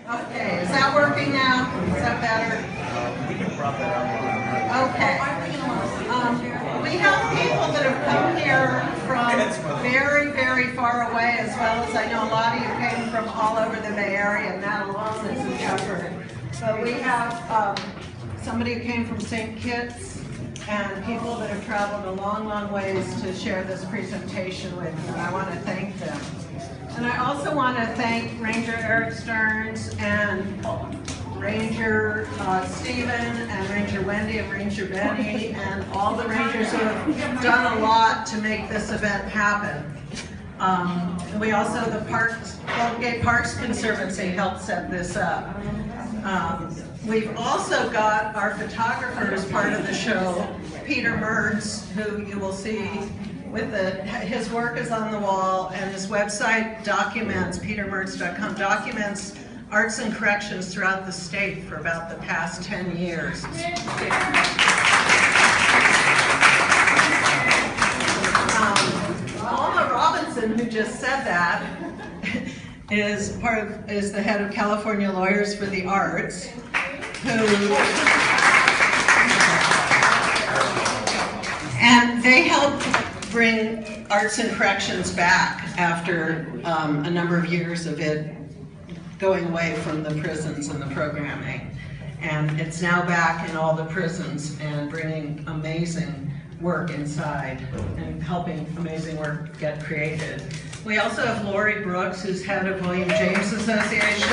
Okay, is that working now? Is that better? Okay. We have people that have come here from very, very far away, as well as I know a lot of you came from all over the Bay Area, and that alone is an effort. So we have somebody who came from St. Kitts, and people that have traveled a long, long ways to share this presentation with you, and I want to thank them. And I also want to thank Ranger Eric Stearns and Ranger Stephen and Ranger Wendy and Ranger Benny and all the Rangers who have done a lot to make this event happen. We also, the Golden Gate Parks Conservancy helped set this up. We've also got our photographer as part of the show, Peter Mertz, who you will see with his work is on the wall, and his website documents, petermertz.com, documents arts and corrections throughout the state for about the past 10 years. Alma Robinson, who just said that, is the head of California Lawyers for the Arts, and they helped bring arts and corrections back after a number of years of it going away from the prisons and the programming. And it's now back in all the prisons and bringing amazing work inside and helping amazing work get created. We also have Lori Brooks, who's head of William James Association.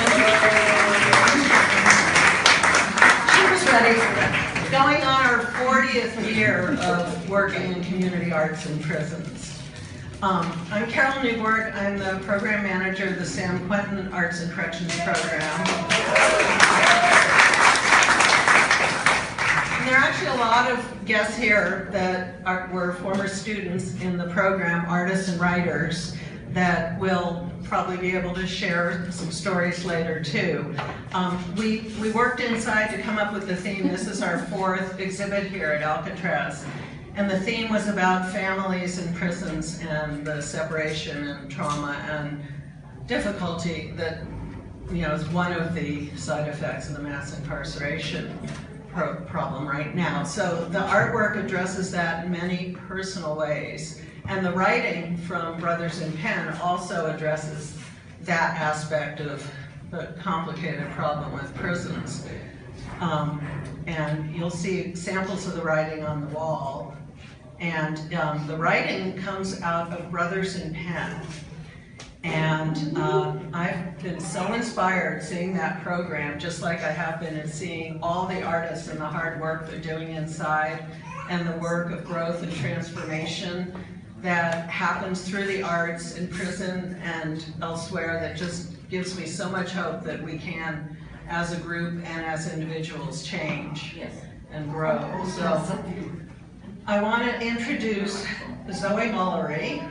She was ready, going on her 40th year of working in community arts in prisons. I'm Carol Newborg. I'm the program manager of the San Quentin Arts and Corrections Program. And there are actually a lot of guests here that were former students in the program, artists and writers, that will probably be able to share some stories later too. We worked inside to come up with the theme. This is our 4th exhibit here at Alcatraz. And the theme was about families in prisons and the separation and trauma and difficulty that, is one of the side effects of the mass incarceration problem right now. So the artwork addresses that in many personal ways. And the writing from Brothers in Pen also addresses that aspect of the complicated problem with prisons. And you'll see samples of the writing on the wall. And the writing comes out of Brothers in Pen. And I've been so inspired seeing that program, just like I have been in seeing all the artists and the hard work they're doing inside, and the work of growth and transformation that happens through the arts in prison and elsewhere, that just gives me so much hope that we can, as a group and as individuals, change and grow. So I want to introduce Zoe Mullery.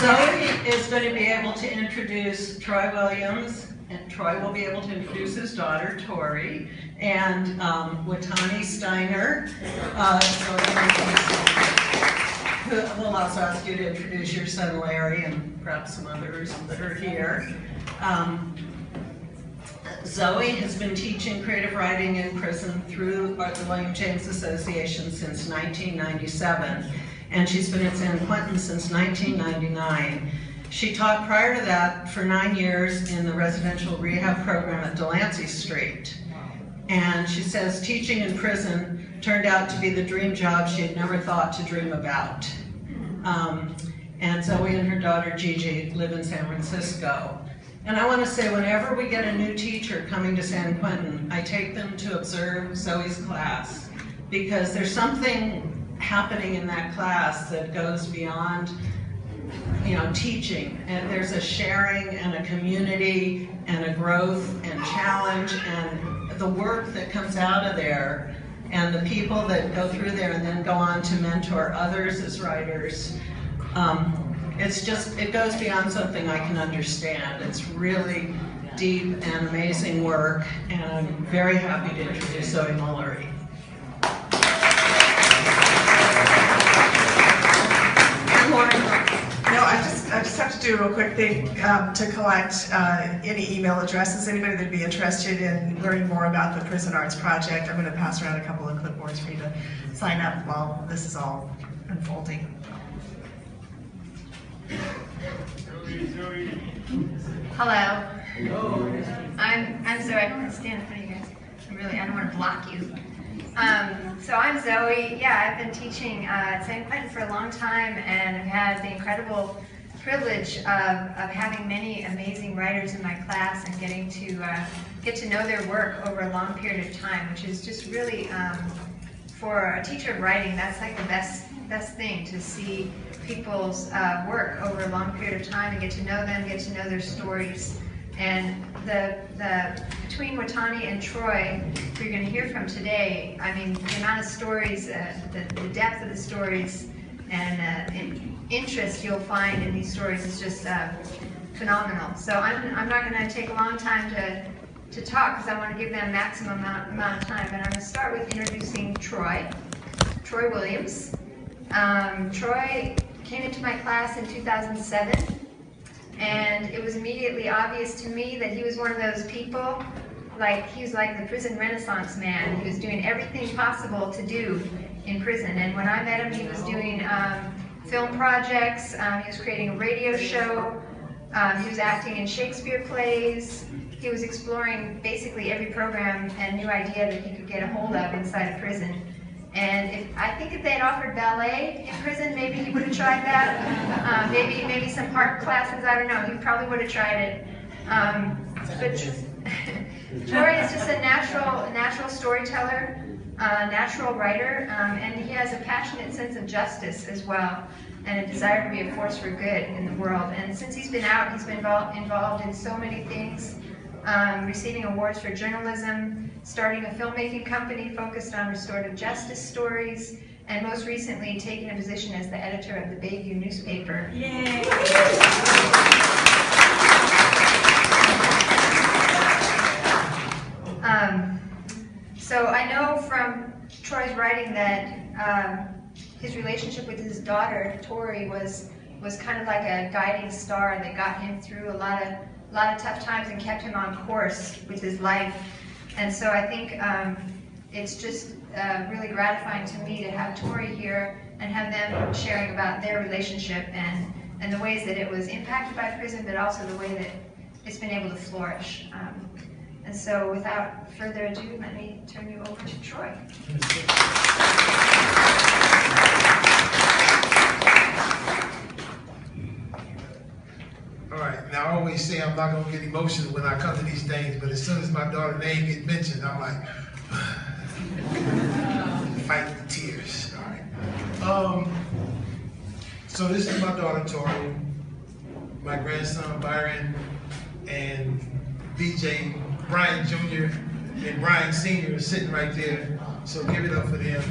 Zoe is going to be able to introduce Troy Williams, and Troy will be able to introduce his daughter, Tori, and Watani Stiner. We'll also ask you to introduce your son, Larry, and perhaps some others that are here. Zoe has been teaching creative writing in prison through the William James Association since 1997, and she's been at San Quentin since 1999. She taught prior to that for 9 years in the residential rehab program at Delancey Street. And she says teaching in prison turned out to be the dream job she had never thought to dream about. And Zoe and her daughter Gigi live in San Francisco. And I want to say, whenever we get a new teacher coming to San Quentin, I take them to observe Zoe's class, because there's something happening in that class that goes beyond, teaching. And there's a sharing and a community and a growth and challenge, and the work that comes out of there, and the people that go through there and then go on to mentor others as writers. It goes beyond something I can understand. It's really deep and amazing work, and I'm very happy to introduce Zoe Mullery. And Lauren. No, I just do a quick thing to collect any email addresses. Anybody that'd be interested in learning more about the Prison Arts Project, I'm going to pass around a couple of clipboards for you to sign up while this is all unfolding. Hello. I'm Zoe. I can stand in front of you guys. I don't want to block you. So I'm Zoe. Yeah, I've been teaching San Quentin for a long time, and I've had the incredible privilege of having many amazing writers in my class and getting to get to know their work over a long period of time, which is just really, for a teacher of writing, that's like the best thing, to see people's work over a long period of time and get to know them, get to know their stories. And between Watani and Troy, who you're going to hear from today, I mean, the amount of stories, the depth of the stories, and interest you'll find in these stories is just phenomenal. So I'm not going to take a long time to talk, because I want to give them maximum amount of time. But I'm going to start with introducing Troy Williams. Troy came into my class in 2007. And it was immediately obvious to me that he was one of those people, he was like the prison renaissance man. He was doing everything possible to do in prison. And when I met him, he was doing film projects, he was creating a radio show, he was acting in Shakespeare plays, he was exploring basically every program and new idea that he could get a hold of inside a prison. And I think if they had offered ballet in prison, maybe he would have tried that. Maybe some art classes, I don't know. He probably would have tried it. But Troy is just a natural storyteller, natural writer, and he has a passionate sense of justice as well, and a desire to be a force for good in the world. And since he's been out, he's been involved in so many things, receiving awards for journalism, starting a filmmaking company focused on restorative justice stories, and most recently taking a position as the editor of the Bayview newspaper. Yay! So I know from Troy's writing that his relationship with his daughter, Tori, was kind of like a guiding star that got him through a lot of tough times and kept him on course with his life. And so I think it's just really gratifying to me to have Tori here and have them sharing about their relationship and the ways that it was impacted by prison, but also the way that it's been able to flourish. And so without further ado, let me turn you over to Troy. All right, now I always say I'm not gonna get emotional when I come to these things, but as soon as my daughter's name gets mentioned, I'm like, fight the tears. All right. So this is my daughter Tori, my grandson Byron, and BJ, Brian Jr. and Brian Sr. are sitting right there. So give it up for them.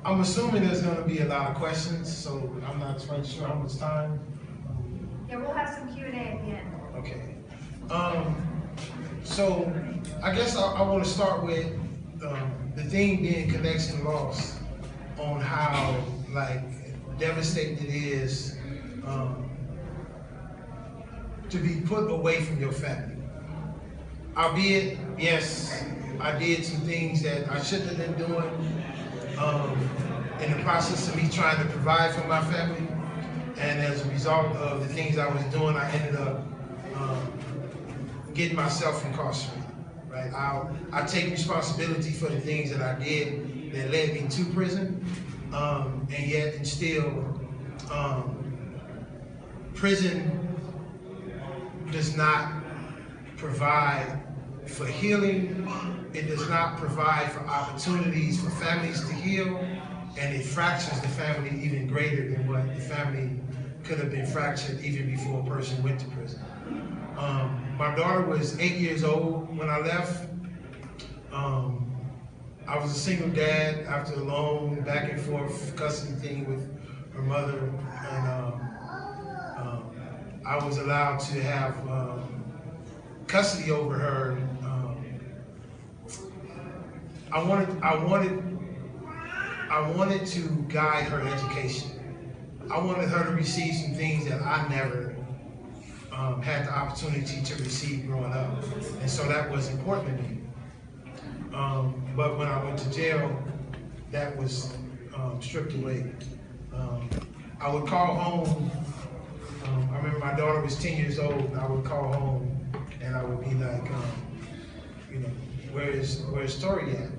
I'm assuming there's going to be a lot of questions, so I'm not quite sure how much time. Yeah, we'll have some Q&A at the end. Okay. So I guess I want to start with the theme being connection loss, on how devastating it is to be put away from your family. Albeit, yes, I did some things that I shouldn't have been doing. In the process of me trying to provide for my family, and as a result of the things I was doing, I ended up getting myself incarcerated. Right? I take responsibility for the things that I did that led me to prison, and yet and still, prison does not provide for healing. It does not provide for opportunities for families to heal, and it fractures the family even greater than what the family could have been fractured even before a person went to prison. My daughter was 8 years old when I left. I was a single dad after a long back and forth custody thing with her mother, and I was allowed to have custody over her. I wanted to guide her education. I wanted her to receive some things that I never had the opportunity to receive growing up. And so that was important to me. But when I went to jail, that was stripped away. I would call home. I remember my daughter was 10 years old, and I would call home, and I would be like, you know, where's Tori at?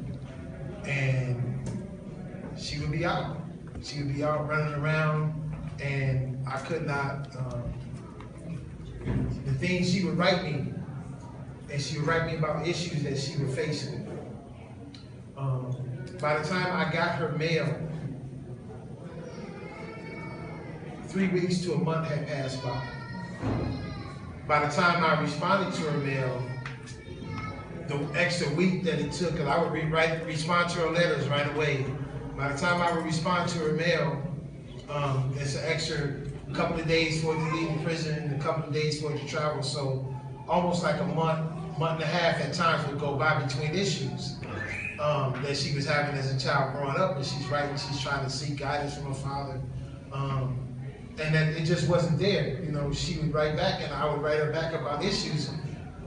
And she would be out. She would be out running around, and I could not. The things she would write me, and she would write me about issues that she would face with. By the time I got her mail, 3 weeks to a month had passed by. By the time I responded to her mail, the extra week that it took, because I would respond to her letters right away. By the time I would respond to her mail, it's an extra couple of days for it to leave the prison, a couple of days for it to travel. So almost like a month and a half at times would go by between issues that she was having as a child growing up. And she's writing, she's trying to seek guidance from her father. And that it just wasn't there. You know, she would write back, and I would write her back about issues,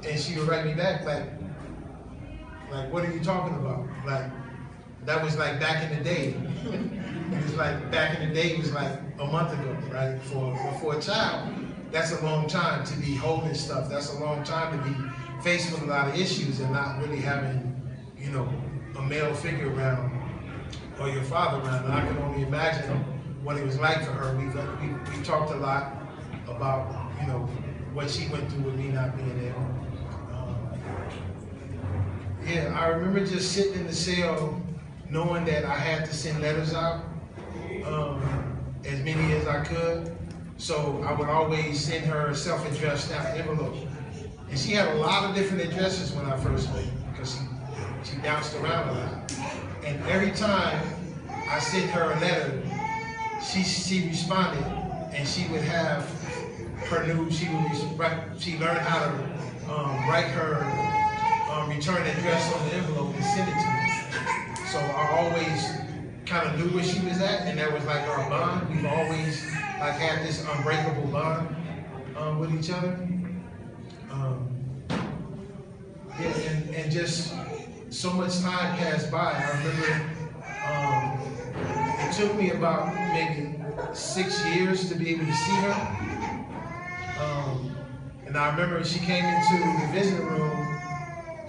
and she would write me back like, what are you talking about? Like, that was like back in the day. It was like back in the day, it was like a month ago, right? For a child, that's a long time to be holding stuff. That's a long time to be faced with a lot of issues and not really having, you know, a male figure around or your father around. And I can only imagine what it was like for her. We talked a lot about, you know, what she went through with me not being there. Yeah, I remember just sitting in the cell knowing that I had to send letters out, as many as I could. So I would always send her a self-addressed envelope. And she had a lot of different addresses when I first met her, because she bounced around a lot. And every time I sent her a letter, she responded, and she would have her she learned how to write her return address on the envelope and send it to me. So I always kind of knew where she was at, and that was like our bond. We've always like had this unbreakable bond with each other. Yeah, and just so much time passed by. I remember it took me about maybe 6 years to be able to see her. And I remember she came into the visiting room.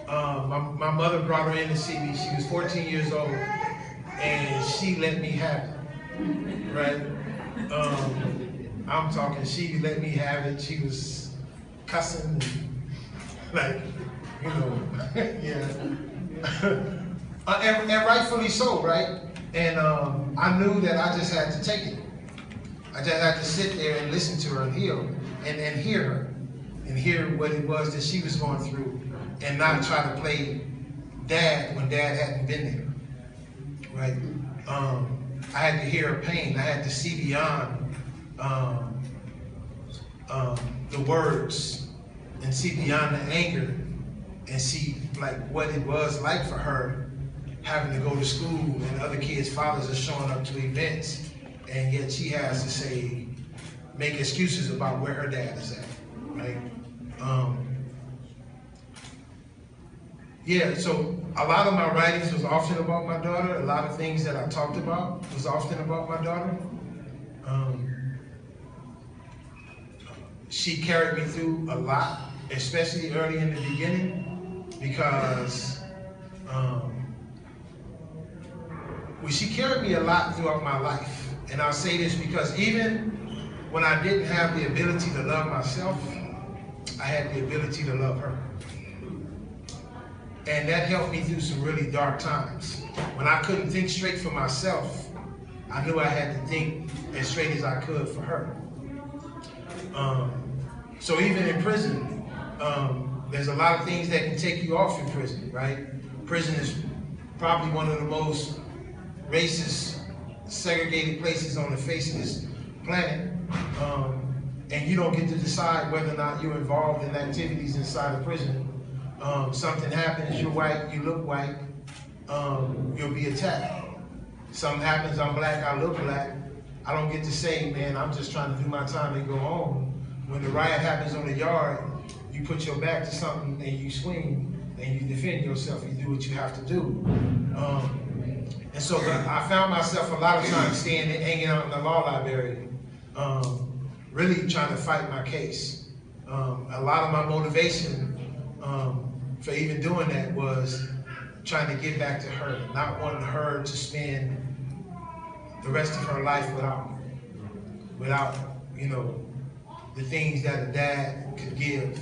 My mother brought her in to see me. She was 14 years old, and she let me have it, right? I'm talking, she let me have it. She was cussing, and, like, you know, yeah. And rightfully so, right? And I knew that I just had to take it. I just had to sit there and listen to her and hear her, and hear what it was that she was going through, and not try to play dad when dad hadn't been there, right? I had to hear her pain. I had to see beyond the words, and see beyond the anger, and see like what it was like for her having to go to school, and other kids' fathers are showing up to events, and yet she has to say, make excuses about where her dad is at, right? Yeah, so a lot of my writings was often about my daughter. A lot of things that I talked about was often about my daughter. She carried me through a lot, especially early in the beginning, because she carried me a lot throughout my life. And I'll say this because even when I didn't have the ability to love myself, I had the ability to love her. And that helped me through some really dark times. When I couldn't think straight for myself, I knew I had to think as straight as I could for her. So even in prison, there's a lot of things that can take you off in prison, right? Prison is probably one of the most racist, segregated places on the face of this planet. And you don't get to decide whether or not you're involved in activities inside of prison. Something happens, you're white, you look white, you'll be attacked. Something happens, I'm black, I look black. I don't get to say, man, I'm just trying to do my time and go home. When the riot happens on the yard, you put your back to something and you swing and you defend yourself. You do what you have to do. And so I found myself a lot of times hanging out in the law library, really trying to fight my case. A lot of my motivation for even doing that was trying to get back to her, not wanting her to spend the rest of her life without, you know, the things that a dad could give.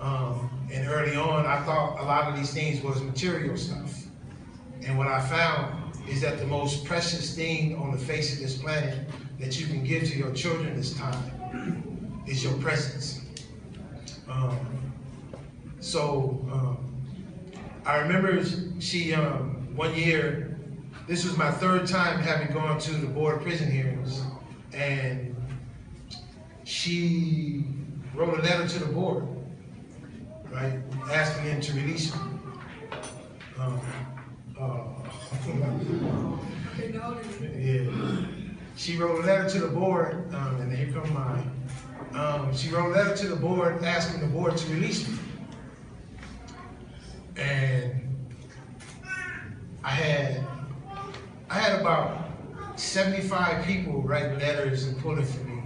And early on, I thought a lot of these things was material stuff. And what I found is that the most precious thing on the face of this planet that you can give to your children this time is your presence. I remember she, one year, this was my third time having gone to the Board of Prison hearings, and she wrote a letter to the board, right, asking them to release me. Yeah. She wrote a letter to the board, and here come mine. She wrote a letter to the board asking the board to release me. And I had about 75 people writing letters and pulling for me.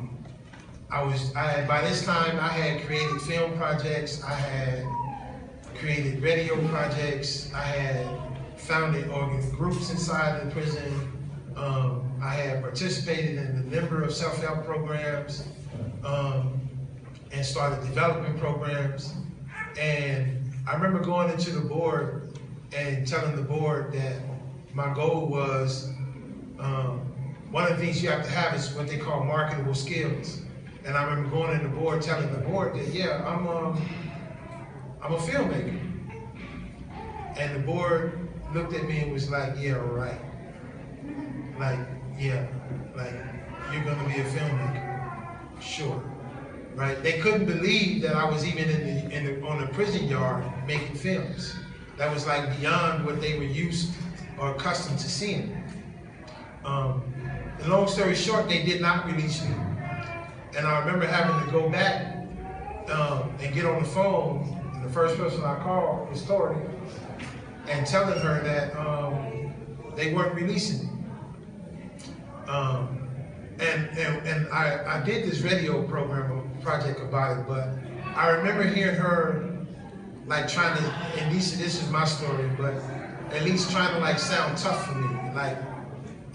By this time I had created film projects, I had created radio projects, I had founded groups inside the prison. I had participated in a number of self-help programs and started developing programs. And I remember going into the board and telling the board that my goal was, one of the things you have to have is what they call marketable skills. And I remember going in the board telling the board that, yeah, I'm a filmmaker. And the board looked at me and was like, yeah, right. Like, yeah, like, you're gonna be a filmmaker, sure. Right? They couldn't believe that I was even on the prison yard making films. That was like beyond what they were used or accustomed to seeing. And long story short, they did not release me. And I remember having to go back and get on the phone, and the first person I called was Tori, and telling her that they weren't releasing me. And I did this radio project about it, but I remember hearing her like trying to, and this is my story, but at least trying to like sound tough for me, like,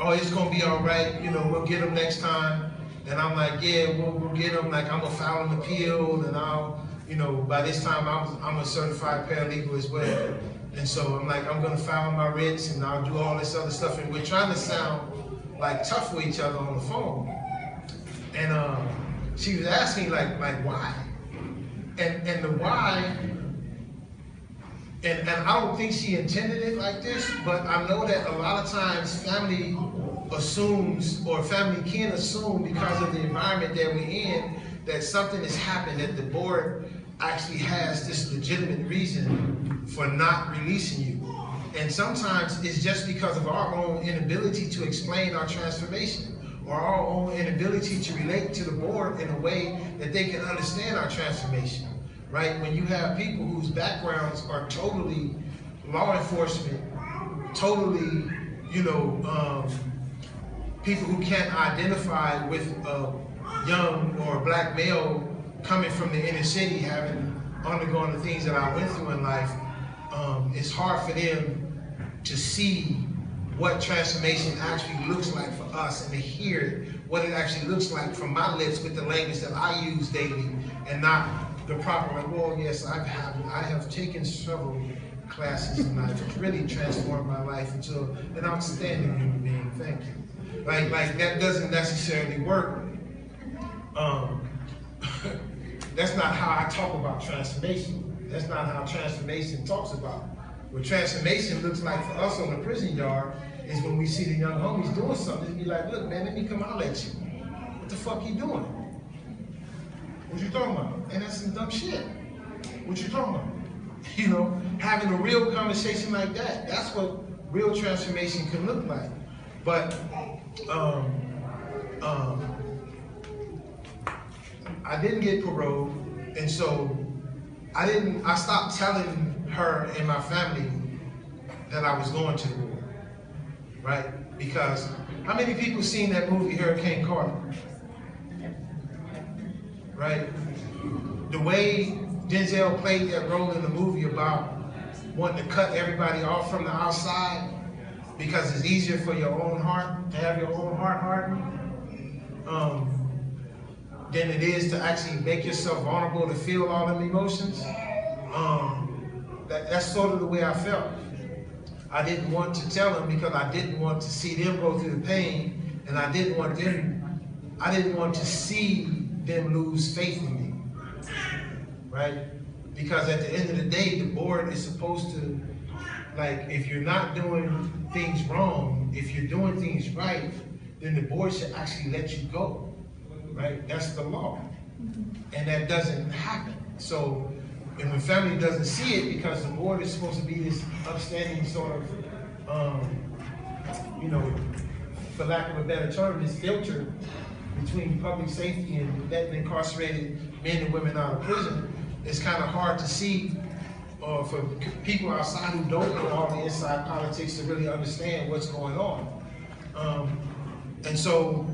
oh, it's gonna be all right, you know, we'll get them next time. And I'm like, yeah, we'll get them, like I'm gonna file an appeal, and I'll, you know, by this time I'm a certified paralegal as well. And so I'm like, I'm gonna file my writs and I'll do all this other stuff, and we're trying to sound like tough with each other on the phone. And she was asking like why? And the why, and I don't think she intended it like this, but I know that a lot of times family assumes, or family can assume because of the environment that we're in, that something has happened, that the board actually has this legitimate reason for not releasing you. And sometimes it's just because of our own inability to explain our transformation, or our own inability to relate to the board in a way that they can understand our transformation, right? When you have people whose backgrounds are totally law enforcement, totally, you know, people who can't identify with a young or black male coming from the inner city, having undergone the things that I went through in life, it's hard for them to see what transformation actually looks like for us, and to hear what it actually looks like from my lips with the language that I use daily, and not the proper, like, well, yes, I have taken several classes and I've really transformed my life into an outstanding human being, thank you. Like that doesn't necessarily work. That's not how I talk about transformation. That's not how transformation talks about. What transformation looks like for us on the prison yard is when we see the young homies doing something, be like, look, man, let me come holler at you. What the fuck you doing? What you talking about? And that's some dumb shit. What you talking about? You know, having a real conversation like that, that's what real transformation can look like. But I didn't get parole, and so I stopped telling her and my family that I was going to the war, right? Because how many people seen that movie Hurricane Carter? Right? The way Denzel played that role in the movie about wanting to cut everybody off from the outside because it's easier for your own heart to have your own heart hardened than it is to actually make yourself vulnerable to feel all them emotions. That's sort of the way I felt. I didn't want to tell them because I didn't want to see them go through the pain, and I didn't want to see them lose faith in me, right? Because at the end of the day, the board is supposed to, like, if you're not doing things wrong, if you're doing things right, then the board should actually let you go, right? That's the law. And that doesn't happen. So, and when family doesn't see it, because the board is supposed to be this upstanding sort of, you know, for lack of a better term, this filter between public safety and letting incarcerated men and women out of prison, it's kind of hard to see for people outside who don't know all the inside politics to really understand what's going on. And so,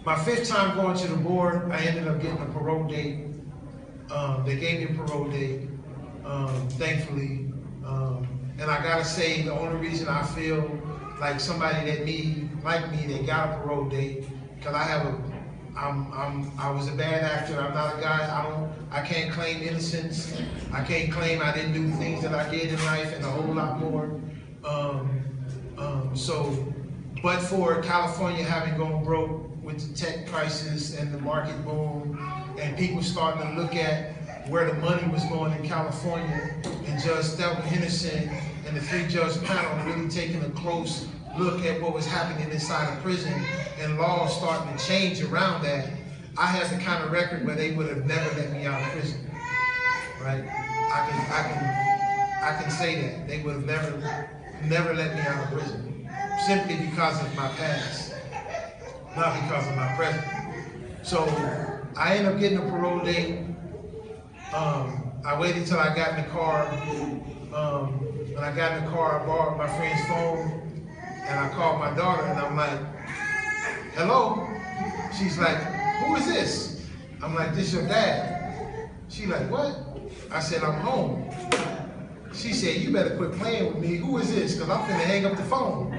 my 5th time going to the board, I ended up getting a parole date. They gave me a parole date, thankfully. And I gotta say, the only reason I feel like somebody like me, that got a parole date, because I was a bad actor. I'm not a guy. I can't claim innocence. I can't claim I didn't do things that I did in life and a whole lot more. But for California having gone broke with the tech crisis and the market boom, and people starting to look at where the money was going in California, and Judge Stelton Henderson and the 3-judge panel really taking a close look at what was happening inside of prison and laws starting to change around that, I had the kind of record where they would have never let me out of prison, right? I can say that. They would have never let me out of prison, simply because of my past, not because of my present. So I ended up getting a parole date. I waited till I got in the car. When I got in the car, I borrowed my friend's phone, and I called my daughter, and I'm like, hello? She's like, who is this? I'm like, this your dad. She like, what? I said, I'm home. She said, you better quit playing with me. Who is this? Because I'm finna hang up the phone.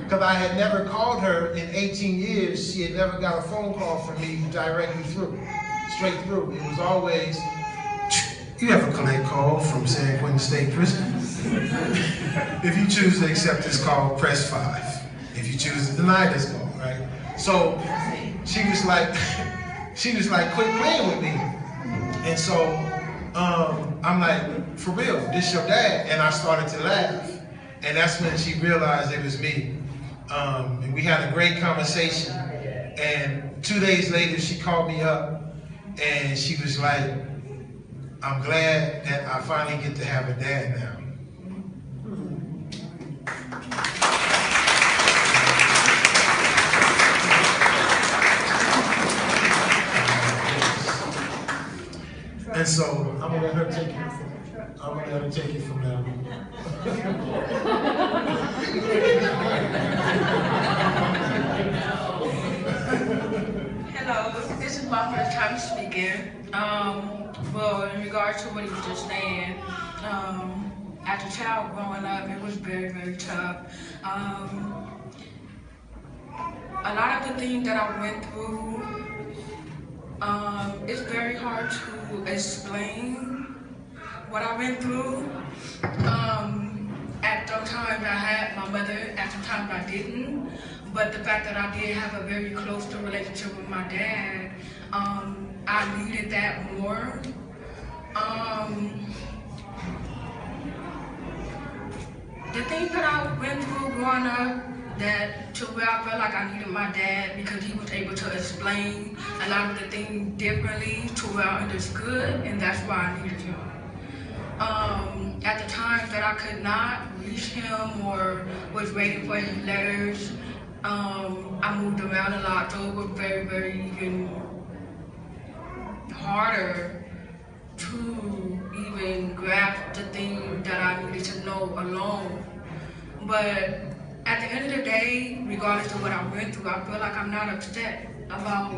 Because I had never called her in 18 years. She had never got a phone call from me directly through, straight through. It was always, you have a collect call from San Quentin State Prison. If you choose to accept this call, press 5. If you choose to deny this call, right? So she was like, quit playing with me. And so I'm like, for real, this your dad? And I started to laugh. And that's when she realized it was me. And we had a great conversation. And 2 days later, she called me up and she was like, I'm glad that I finally get to have a dad now. And so I'm gonna let her take it. I'm gonna let her take it from now. Hello, this is my first time speaking. Well, in regards to what he was just saying, as a child growing up, it was very, very tough. A lot of the things that I went through, it's very hard to explain what I went through. At some times I had my mother, at some times I didn't. But the fact that I did have a very close relationship with my dad, I needed that more. The things that I went through growing up, that to where I felt like I needed my dad because he was able to explain a lot of the things differently to where I understood, and that's why I needed him. At the time, times that I could not reach him or was waiting for his letters. I moved around a lot, so it was very, very even harder to even grasp the things that I needed to know alone. But at the end of the day, regardless of what I went through, I feel like I'm not upset about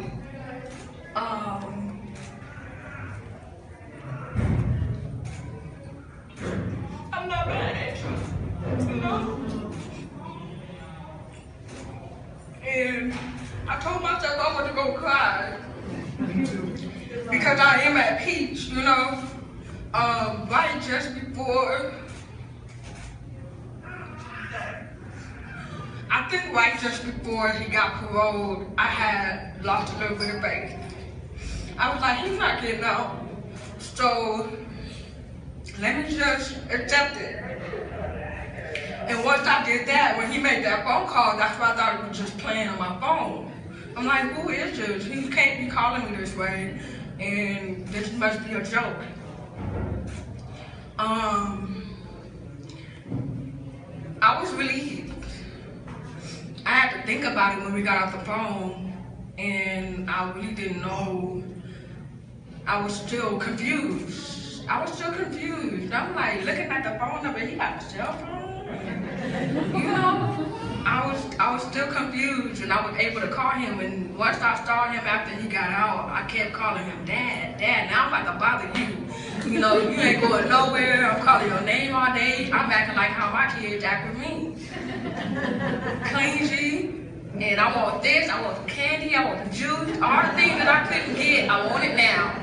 I'm not mad at you, you know? And I told myself I was to go cry because I am at peace, you know? Right just before, I think right just before he got paroled, I had lost a little bit of faith. I was like, he's not getting out, so let me just accept it. And once I did that, when he made that phone call, that's why I thought he was just playing on my phone. I'm like, who is this? He can't be calling me this way, and this must be a joke. I was relieved. I had to think about it when we got off the phone, and I really didn't know. I was still confused. I'm like looking at the phone number, he got a cell phone? You know, I was still confused, and I was able to call him, and once I saw him after he got out, I kept calling him Dad, now I'm about to bother you. You know, you ain't going nowhere, I'm calling your name all day, I'm acting like how my kids act with me. Clingy, and I want this, I want the candy, I want the juice, all the things that I couldn't get, I want it now.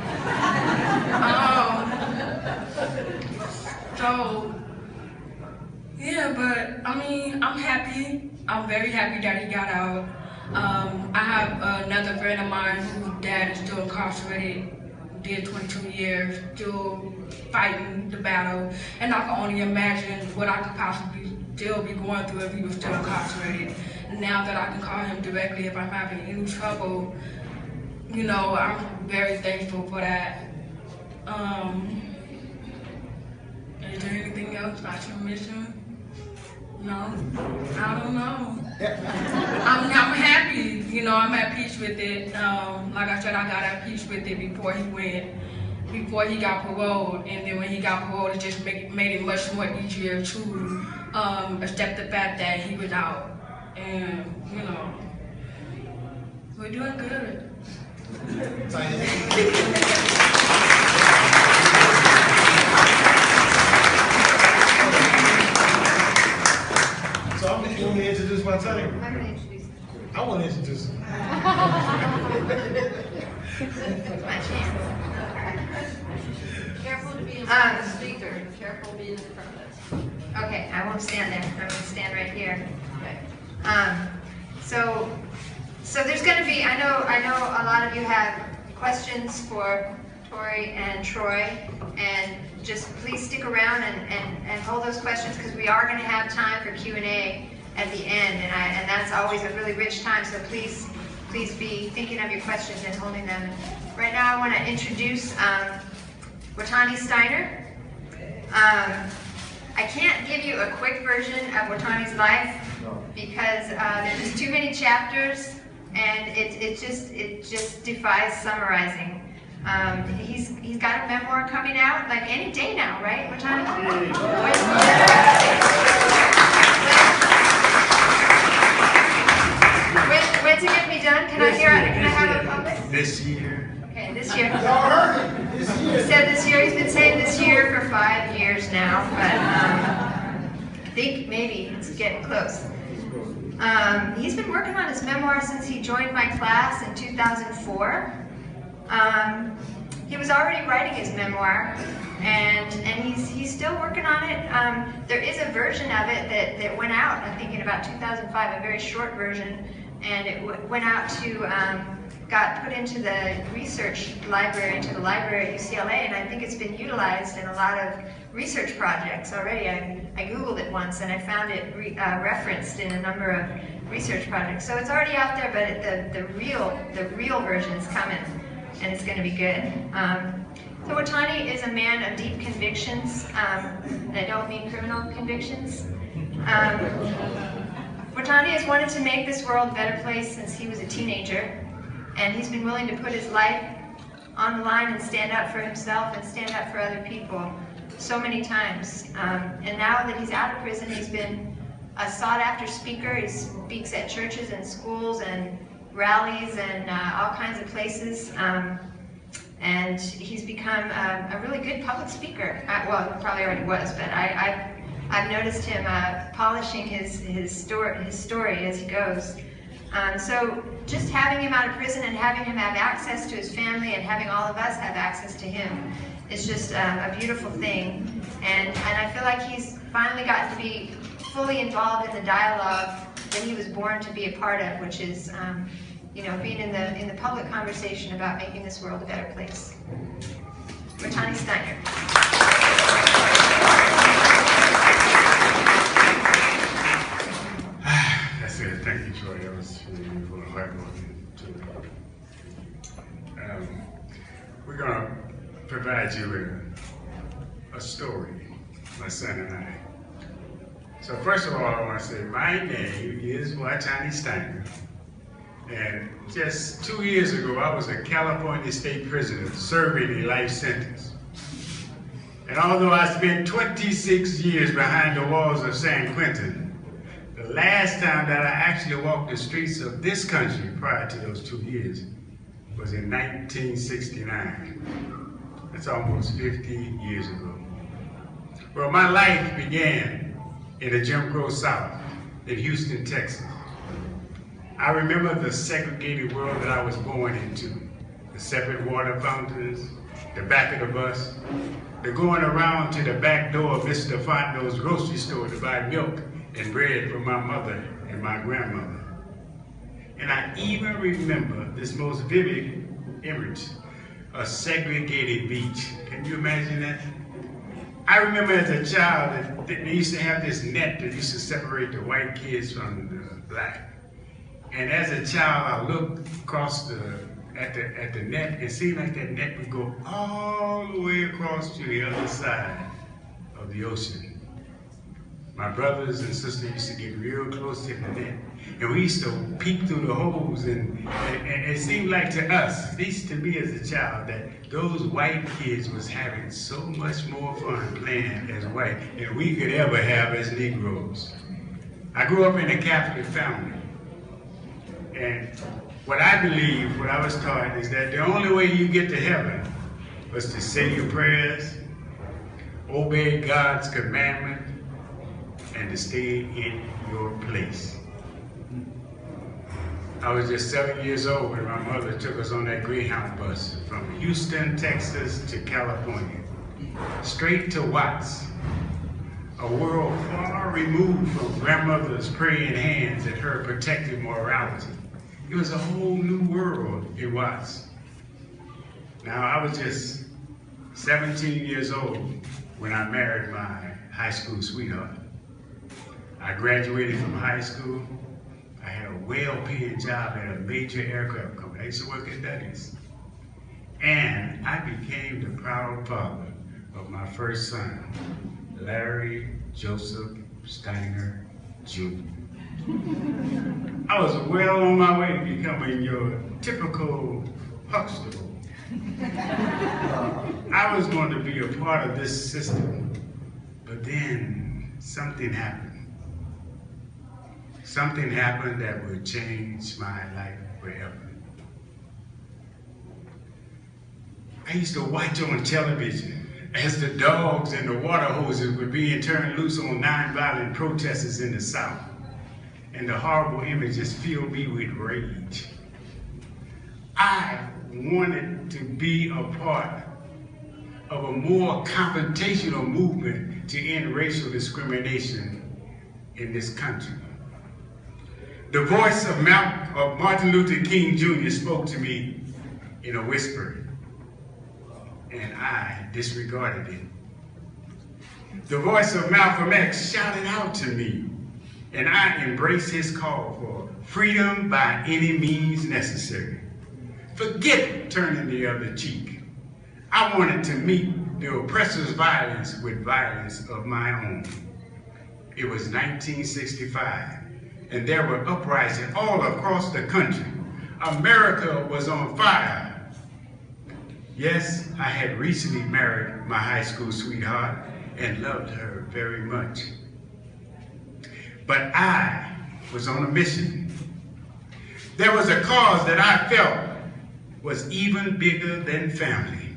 So, yeah, but I mean, I'm happy. I'm very happy that he got out. I have another friend of mine whose dad is still incarcerated, did 22 years, still fighting the battle. And I can only imagine what I could possibly still be going through if he was still incarcerated. Now that I can call him directly if I'm having any trouble, you know, I'm very thankful for that. Is there anything else I should mention? No, I don't know. I'm happy, you know, I'm at peace with it. Like I said, I got at peace with it before he got paroled, and then when he got paroled, it just made it much more easier to accept the fact that he was out. And, you know, we're doing good. So you want me to introduce Watani? I'm going to introduce him. I want to introduce him. It's my chance. Careful to be in front of the speaker. Careful being in front of us. Okay, I won't stand there. I'm going to stand right here. Okay. So there's going to be, I know a lot of you have questions for Tori and Troy, and just please stick around and hold those questions, because we are going to have time for Q&A at the end, and that's always a really rich time, so please be thinking of your questions and holding them. Right now I want to introduce Watani Stiner. I can't give you a quick version of Watani's life because there's just too many chapters, and it just defies summarizing. He's got a memoir coming out like any day now, right, Watani? When's it gonna be done? Can I have a public? This year. Okay, this year. He said this year. He's been saying this year for 5 years now, but I think maybe it's getting close. He's been working on his memoir since he joined my class in 2004. He was already writing his memoir, and he's still working on it. There is a version of it that went out, I think in about 2005, a very short version, and it went out to, got put into the research library, into the library at UCLA, and I think it's been utilized in a lot of research projects already. I Googled it once, and I found it referenced in a number of research projects. So it's already out there, but the real version is coming, and it's going to be good. So Watani is a man of deep convictions, and I don't mean criminal convictions. Watani has wanted to make this world a better place since he was a teenager, and he's been willing to put his life on the line and stand up for himself and stand up for other people so many times. And now that he's out of prison, he's been a sought-after speaker. He speaks at churches and schools and rallies and all kinds of places. And he's become a really good public speaker. Well, he probably already was, but I've noticed him polishing his story as he goes. So just having him out of prison and having him have access to his family and having all of us have access to him is just a beautiful thing. And I feel like he's finally gotten to be fully involved in the dialogue that he was born to be a part of, which is you know, being in the public conversation about making this world a better place. Watani Stiner. That's it. Thank you, Troy. That was really for the hard one too. We're gonna provide you with a story, my son and I. So first of all, I want to say my name is Watani Stiner. And just 2 years ago, I was a California state prisoner serving a life sentence. And although I spent 26 years behind the walls of San Quentin, the last time that I actually walked the streets of this country prior to those 2 years was in 1969. That's almost 50 years ago. Well, my life began in the Jim Crow South in Houston, Texas. I remember the segregated world that I was born into. The separate water fountains, the back of the bus, the going around to the back door of Mr. Fondo's grocery store to buy milk and bread for my mother and my grandmother. And I even remember this most vivid image, a segregated beach. Can you imagine that? I remember as a child that they used to have this net that used to separate the white kids from the black. And as a child, I looked across at the net. It seemed like that net would go all the way across to the other side of the ocean. My brothers and sisters used to get real close to the net, and we used to peek through the holes, and it seemed like to us, at least to me as a child, that those white kids was having so much more fun playing as white than we could ever have as Negroes. I grew up in a Catholic family. And what I believe, what I was taught, is that the only way you get to heaven was to say your prayers, obey God's commandment, and to stay in your place. I was just 7 years old when my mother took us on that Greyhound bus from Houston, Texas to California, straight to Watts, a world far removed from grandmother's praying hands and her protective morality. It was a whole new world in Watts. Now, I was just 17 years old when I married my high school sweetheart. I graduated from high school. I had a well-paying job at a major aircraft company. I used to work at Denny's. And I became the proud father of my first son, Larry Joseph Stiner, Jr. I was well on my way to becoming your typical Huxtable. I was going to be a part of this system, but then something happened. Something happened that would change my life forever. I used to watch on television as the dogs and the water hoses were being turned loose on nonviolent protesters in the South. And the horrible images filled me with rage. I wanted to be a part of a more confrontational movement to end racial discrimination in this country. The voice of Martin Luther King Jr. spoke to me in a whisper, and I disregarded it. The voice of Malcolm X shouted out to me, and I embraced his call for freedom by any means necessary. Forget turning the other cheek. I wanted to meet the oppressor's violence with violence of my own. It was 1965, and there were uprisings all across the country. America was on fire. Yes, I had recently married my high school sweetheart and loved her very much. But I was on a mission. There was a cause that I felt was even bigger than family.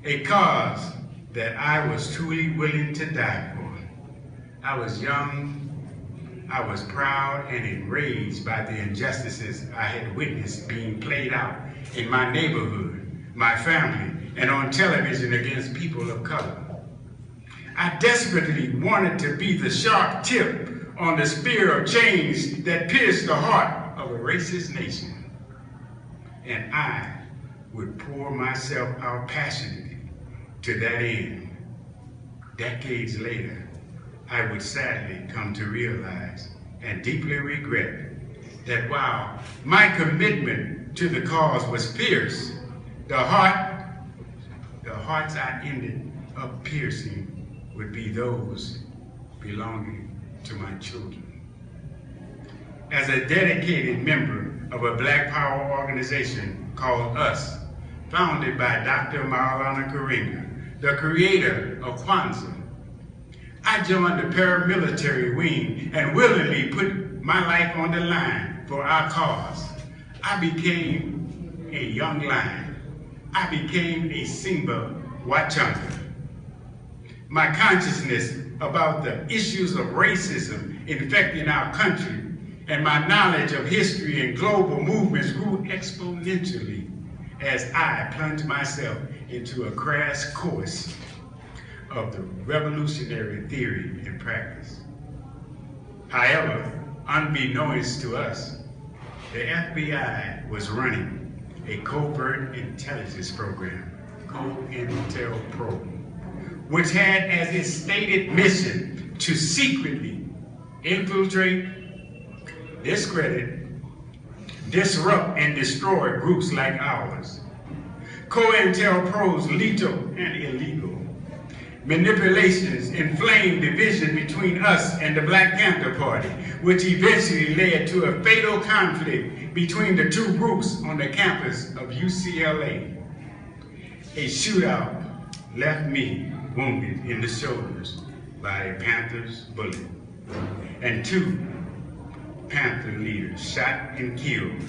A cause that I was truly willing to die for. I was young, I was proud and enraged by the injustices I had witnessed being played out in my neighborhood, my family, and on television against people of color. I desperately wanted to be the sharp tip on the spear of change that pierced the heart of a racist nation. And I would pour myself out passionately to that end. Decades later, I would sadly come to realize and deeply regret that while my commitment to the cause was fierce, the hearts I ended up piercing would be those belonging to my children. As a dedicated member of a Black Power organization called US, founded by Dr. Maulana Karenga, the creator of Kwanzaa, I joined the paramilitary wing and willingly put my life on the line for our cause. I became a young lion. I became a Simba Wachanga. My consciousness about the issues of racism infecting our country and my knowledge of history and global movements grew exponentially as I plunged myself into a crash course of the revolutionary theory and practice. However, unbeknownst to us, the FBI was running a covert intelligence program, COINTELPRO, which had as its stated mission to secretly infiltrate, discredit, disrupt, and destroy groups like ours. COINTELPRO's lethal and illegal manipulations inflamed division between us and the Black Panther Party, which eventually led to a fatal conflict between the two groups on the campus of UCLA. A shootout left me wounded in the shoulders by a Panther's bullet, and 2 Panther leaders shot and killed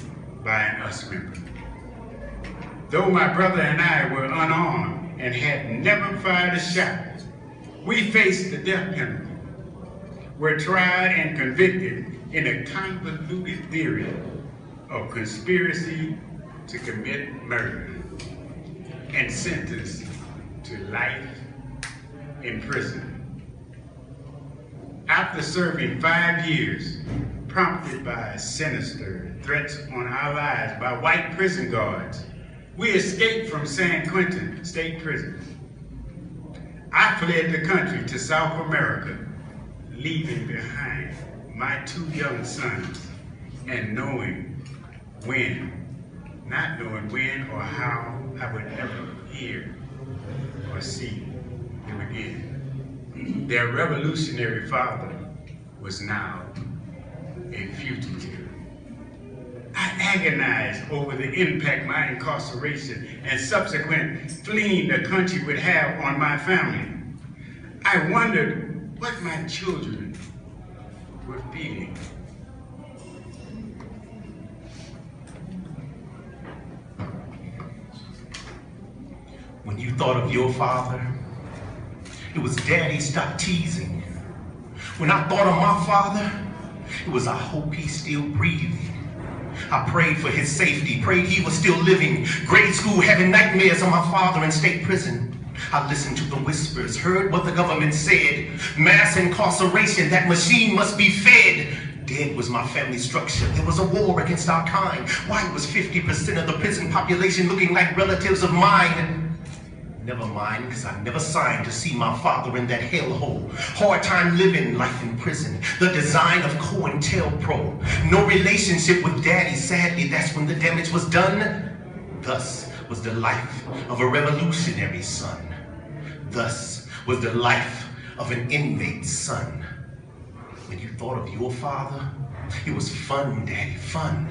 by an US member. Though my brother and I were unarmed and had never fired a shot, we faced the death penalty. Were tried and convicted in a convoluted theory of conspiracy to commit murder and sentenced to life in prison. After serving 5 years, prompted by sinister threats on our lives by white prison guards, we escaped from San Quentin State Prison. I fled the country to South America, leaving behind my 2 young sons and not knowing when or how I would ever hear or see them again. Their revolutionary father was now a fugitive. I agonized over the impact my incarceration and subsequent fleeing the country would have on my family. I wondered what my children were feeling. When you thought of your father, it was Daddy, stop teasing. When I thought of my father, it was I hope he's still breathing. I prayed for his safety, prayed he was still living. Grade school having nightmares of my father in state prison. I listened to the whispers, heard what the government said. Mass incarceration, that machine must be fed. Dead was my family structure. There was a war against our kind. Why was 50% of the prison population looking like relatives of mine? Never mind, because I never signed to see my father in that hellhole. Hard time living, life in prison. The design of COINTELPRO. No relationship with Daddy, sadly, that's when the damage was done. Thus, was the life of a revolutionary son. Thus was the life of an inmate's son. When you thought of your father, it was fun, Daddy, fun.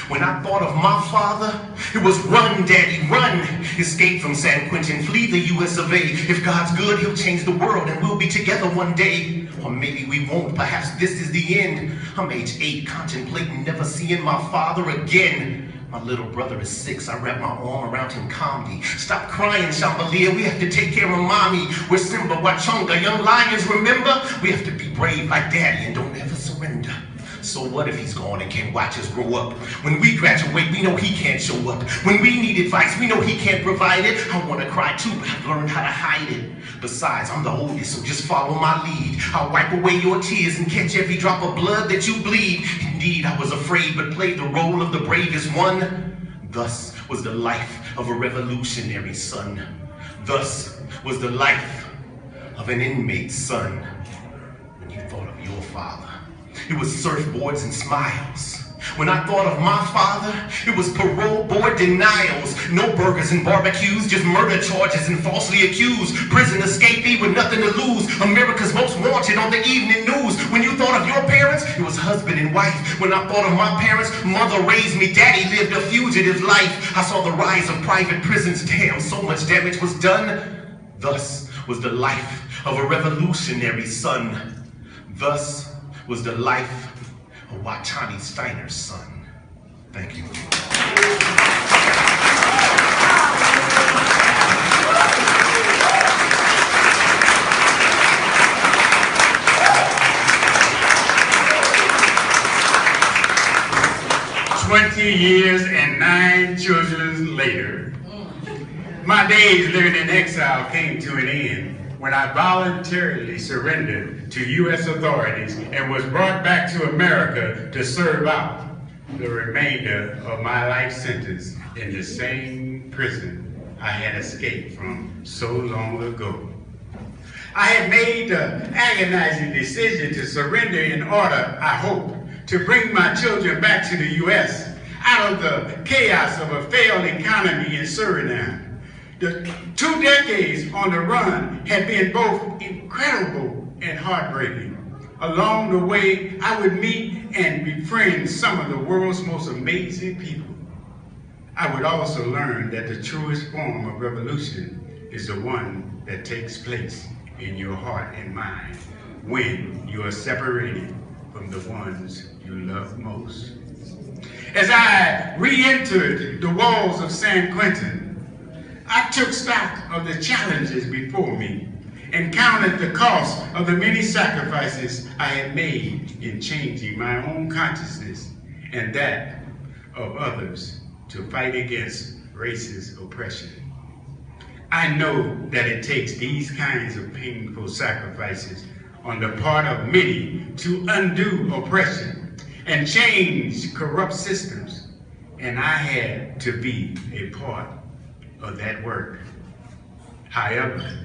When I thought of my father, it was run, Daddy, run. Escape from San Quentin, flee the US of A. If God's good, he'll change the world and we'll be together one day. Or maybe we won't, perhaps this is the end. I'm age 8, contemplating never seeing my father again. My little brother is 6, I wrap my arm around him calmly. Stop crying, Shambalier, we have to take care of mommy. We're Simba, Wachonga, young lions, remember? We have to be brave like Daddy and don't ever surrender. So what if he's gone and can't watch us grow up? When we graduate, we know he can't show up. When we need advice, we know he can't provide it. I want to cry too, but I've learned how to hide it. Besides, I'm the oldest, so just follow my lead. I'll wipe away your tears and catch every drop of blood that you bleed. Indeed, I was afraid, but played the role of the bravest one. Thus was the life of a revolutionary son. Thus was the life of an inmate's son. When you thought of your father, it was surfboards and smiles. When I thought of my father, it was parole board denials. No burgers and barbecues, just murder charges and falsely accused. Prison escapee with nothing to lose. America's most wanted on the evening news. When you thought of your parents, it was husband and wife. When I thought of my parents, mother raised me, daddy lived a fugitive life. I saw the rise of private prisons. Damn, so much damage was done. Thus was the life of a revolutionary son. Thus was the life of Watani Stiner's son. Thank you. "20 years and 9 children later, my days living in exile came to an end when I voluntarily surrendered to U.S. authorities and was brought back to America to serve out the remainder of my life sentence in the same prison I had escaped from so long ago. I had made the agonizing decision to surrender in order, I hope, to bring my children back to the U.S. out of the chaos of a failed economy in Suriname. The 2 decades on the run had been both incredible and heartbreaking. Along the way, I would meet and befriend some of the world's most amazing people. I would also learn that the truest form of revolution is the one that takes place in your heart and mind when you are separated from the ones you love most. As I re-entered the walls of San Quentin, I took stock of the challenges before me and counted the cost of the many sacrifices I had made in changing my own consciousness and that of others to fight against racist oppression. I know that it takes these kinds of painful sacrifices on the part of many to undo oppression and change corrupt systems, and I had to be a part of that work. However,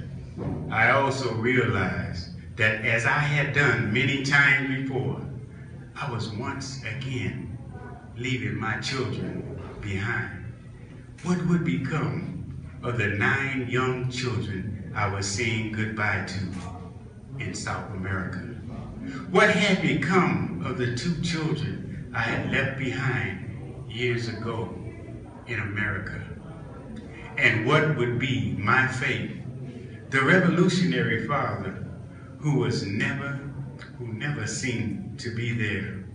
I also realized that as I had done many times before, I was once again leaving my children behind. What would become of the 9 young children I was saying goodbye to in South America? What had become of the 2 children I had left behind years ago in America? And what would be my fate, the revolutionary father who never seemed to be there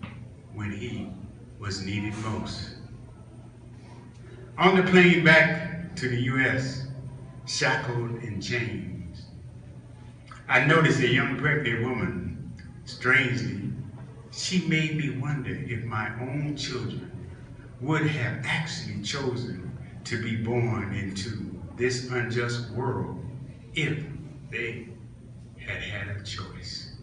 when he was needed most? On the plane back to the U.S., shackled in chains, I noticed a young pregnant woman. Strangely, she made me wonder if my own children would have actually chosen to be born into this unjust world if they had had a choice.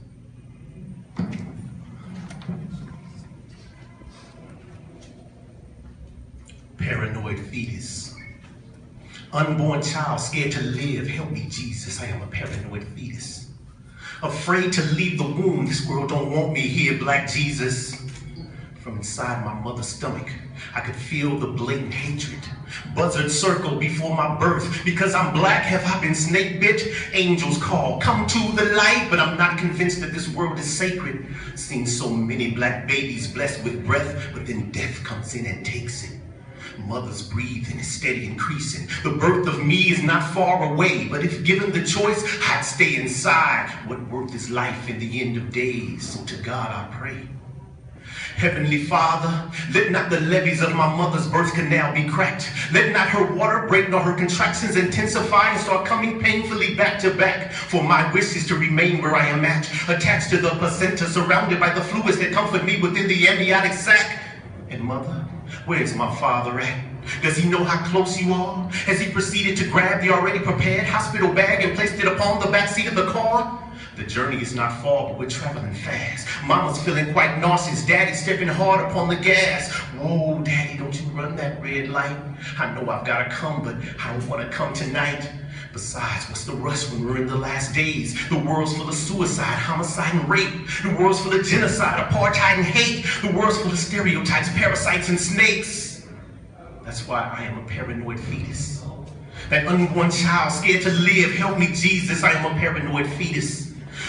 Paranoid fetus. Unborn child scared to live. Help me, Jesus, I am a paranoid fetus. Afraid to leave the womb, this world don't want me here, Black Jesus. From inside my mother's stomach, I could feel the blatant hatred. Buzzards circled before my birth. Because I'm black, have I been snake bit? Angels call, come to the light. But I'm not convinced that this world is sacred. Seen so many black babies blessed with breath, but then death comes in and takes it. Mother's breathing is steady increasing. The birth of me is not far away, but if given the choice, I'd stay inside. What worth is life in the end of days? So to God I pray. Heavenly Father, let not the levees of my mother's birth canal be cracked. Let not her water break nor her contractions intensify and start coming painfully back to back. For my wish is to remain where I am at, attached to the placenta, surrounded by the fluids that comfort me within the amniotic sac. And mother, where's my father at? Does he know how close you are? Has he proceeded to grab the already prepared hospital bag and placed it upon the backseat of the car? The journey is not far, but we're traveling fast. Mama's feeling quite nauseous. Daddy's stepping hard upon the gas. Whoa, Daddy, don't you run that red light. I know I've got to come, but I don't want to come tonight. Besides, what's the rush when we're in the last days? The world's full of suicide, homicide, and rape. The world's full of genocide, apartheid, and hate. The world's full of stereotypes, parasites, and snakes. That's why I am a paranoid fetus. That unborn child scared to live. Help me, Jesus, I am a paranoid fetus.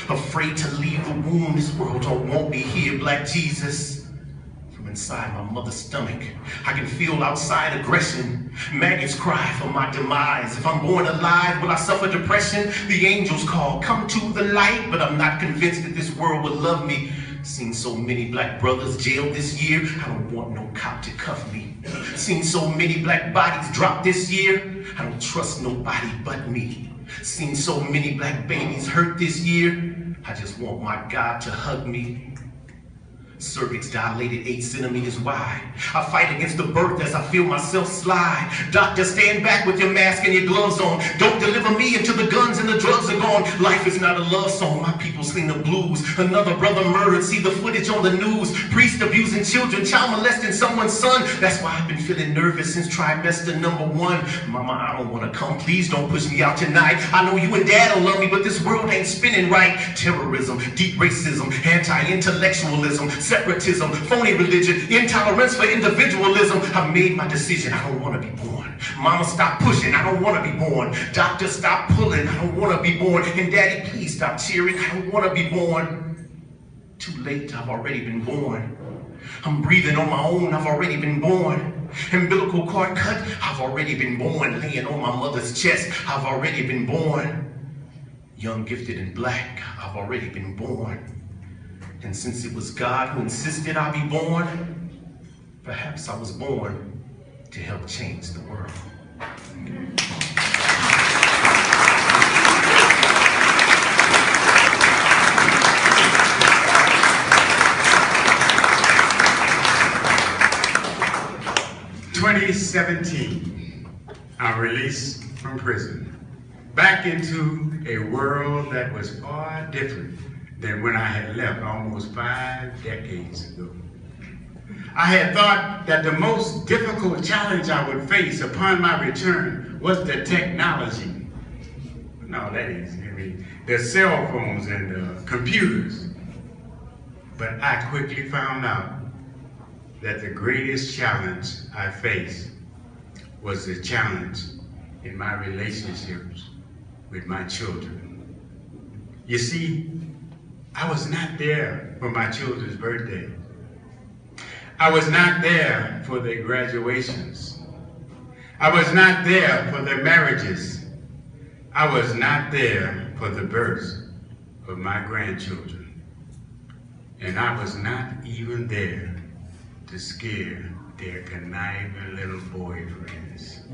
Afraid to leave the womb, this world don't want me here, Black Jesus. From inside my mother's stomach, I can feel outside aggression. Maggots cry for my demise. If I'm born alive, will I suffer depression? The angels call, come to the light, but I'm not convinced that this world will love me. Seen so many black brothers jailed this year, I don't want no cop to cuff me. Seen so many black bodies dropped this year, I don't trust nobody but me. Seen so many black babies hurt this year, I just want my God to hug me. Cervix dilated 8 centimeters wide. I fight against the birth as I feel myself slide. Doctor, stand back with your mask and your gloves on. Don't deliver me until the guns and the drugs are gone. Life is not a love song. My people sing the blues. Another brother murdered. See the footage on the news. Priest abusing children. Child molesting someone's son. That's why I've been feeling nervous since trimester number 1. Mama, I don't want to come. Please don't push me out tonight. I know you and Dad will love me, but this world ain't spinning right. Terrorism, deep racism, anti-intellectualism, separatism, phony religion, intolerance for individualism. I've made my decision. I don't want to be born. Mama, stop pushing. I don't want to be born. Doctor, stop pulling. I don't want to be born. And Daddy, please stop cheering. I don't want to be born. Too late. I've already been born. I'm breathing on my own. I've already been born. Umbilical cord cut. I've already been born. Laying on my mother's chest. I've already been born. Young, gifted, and black. I've already been born. And since it was God who insisted I be born, perhaps I was born to help change the world. In 2017, I'm released from prison, back into a world that was far different than when I had left almost 5 decades ago. I had thought that the most difficult challenge I would face upon my return was the technology. No, that is, the cell phones and the computers. But I quickly found out that the greatest challenge I faced was the challenge in my relationships with my children. You see, I was not there for my children's birthday. I was not there for their graduations. I was not there for their marriages. I was not there for the birth of my grandchildren. And I was not even there to scare their conniving little boyfriends.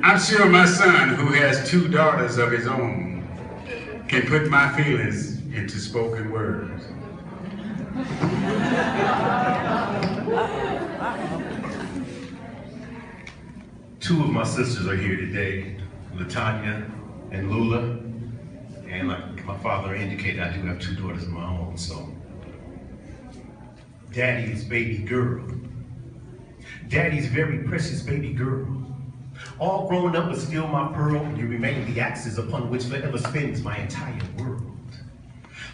I'm sure my son, who has 2 daughters of his own, can put my feelings into spoken words. Two of my sisters are here today, Latanya and Lula. And like my father indicated, I do have 2 daughters of my own, so. Daddy's baby girl. Daddy's very precious baby girl. All grown up but still my pearl, you remain the axis upon which forever spins my entire world.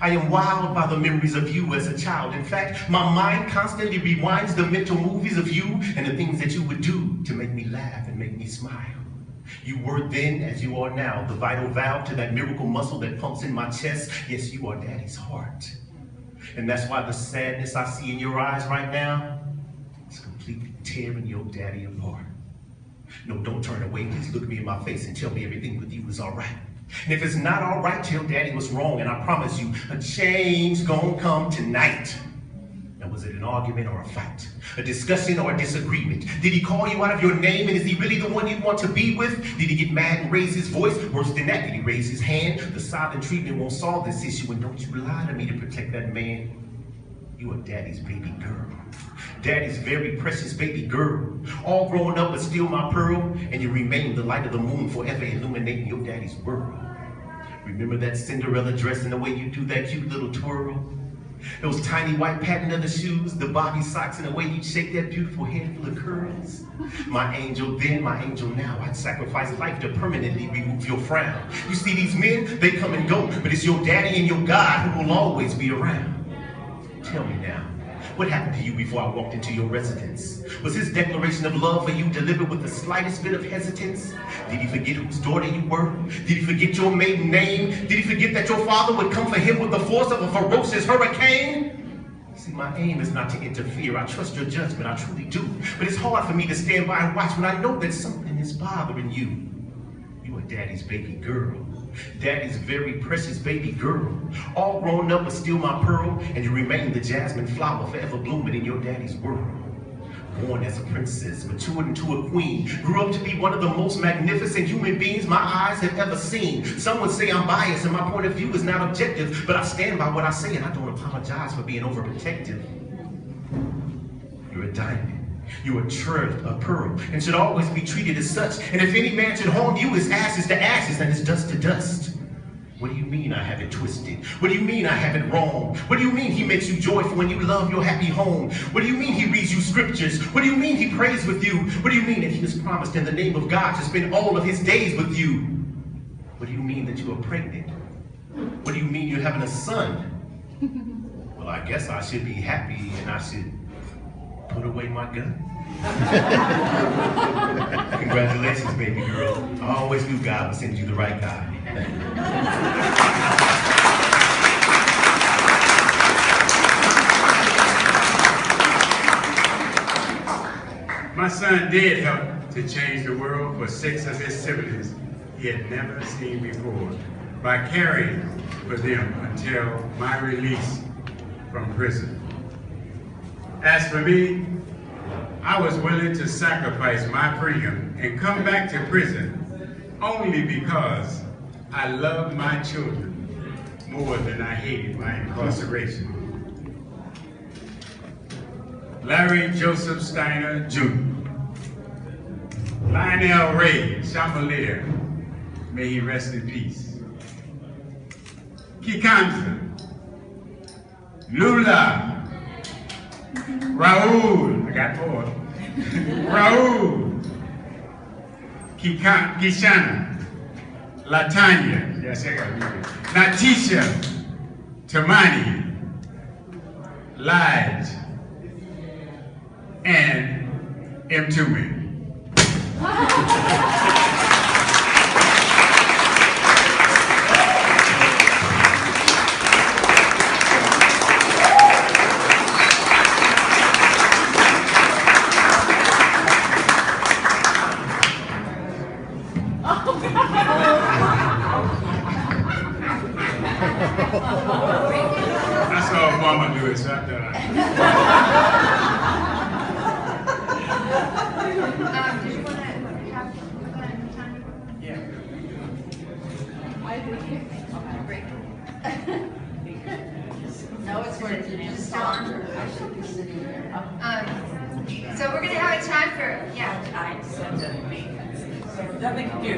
I am wowed by the memories of you as a child. In fact, my mind constantly rewinds the mental movies of you and the things that you would do to make me laugh and make me smile. You were then, as you are now, the vital valve to that miracle muscle that pumps in my chest. Yes, you are Daddy's heart. And that's why the sadness I see in your eyes right now is completely tearing your daddy apart. No, don't turn away. Please look me in my face and tell me everything with you is all right. And if it's not all right, tell Daddy what's wrong, and I promise you, a change gonna come tonight. Now, was it an argument or a fight? A discussion or a disagreement? Did he call you out of your name, and is he really the one you want to be with? Did he get mad and raise his voice? Worse than that, did he raise his hand? The silent treatment won't solve this issue, and don't you lie to me to protect that man. You are Daddy's baby girl. Daddy's very precious baby girl. All grown up but still my pearl, and you remain the light of the moon forever illuminating your daddy's world. Remember that Cinderella dress and the way you do that cute little twirl? Those tiny white patent leather shoes, the Bobby socks, and the way you shake that beautiful head full of curls. My angel then, my angel now, I'd sacrifice life to permanently remove your frown. You see these men, they come and go, but it's your daddy and your God who will always be around. Tell me now, what happened to you before I walked into your residence? Was his declaration of love for you delivered with the slightest bit of hesitance? Did he forget whose daughter you were? Did he forget your maiden name? Did he forget that your father would come for him with the force of a ferocious hurricane? See, my aim is not to interfere. I trust your judgment, I truly do. But it's hard for me to stand by and watch when I know that something is bothering you. You are Daddy's baby girl. Daddy's very precious baby girl. All grown up but still my pearl, and you remain the jasmine flower forever blooming in your daddy's world. Born as a princess, matured into a queen, grew up to be one of the most magnificent human beings my eyes have ever seen. Some would say I'm biased and my point of view is not objective, but I stand by what I say and I don't apologize for being overprotective. You're a diamond. You are treasured, a pearl, and should always be treated as such. And if any man should harm you, it's ashes to ashes and it's dust to dust. What do you mean I have it twisted? What do you mean I have it wrong? What do you mean he makes you joyful when you love your happy home? What do you mean he reads you scriptures? What do you mean he prays with you? What do you mean that he has promised in the name of God to spend all of his days with you? What do you mean that you are pregnant? What do you mean you're having a son? Well, I guess I should be happy and I should put away my gun. Congratulations, baby girl. I always knew God would send you the right guy. My son did help to change the world for 6 of his siblings he had never seen before by caring for them until my release from prison. As for me, I was willing to sacrifice my freedom and come back to prison only because I loved my children more than I hated my incarceration. Larry Joseph Stiner, Jr. Lionel Ray Chambalier, may he rest in peace. Kikanza, Lula, Raul, I got more. Raul, Kishana, Latanya, yes, I got it. Natisha, Tamani, Lige, and M2. I saw Obama do it, so I thought. Did you want to have time? Yeah. Great. No, it's going to be Still on? So we're going to have a time for, Nothing to do.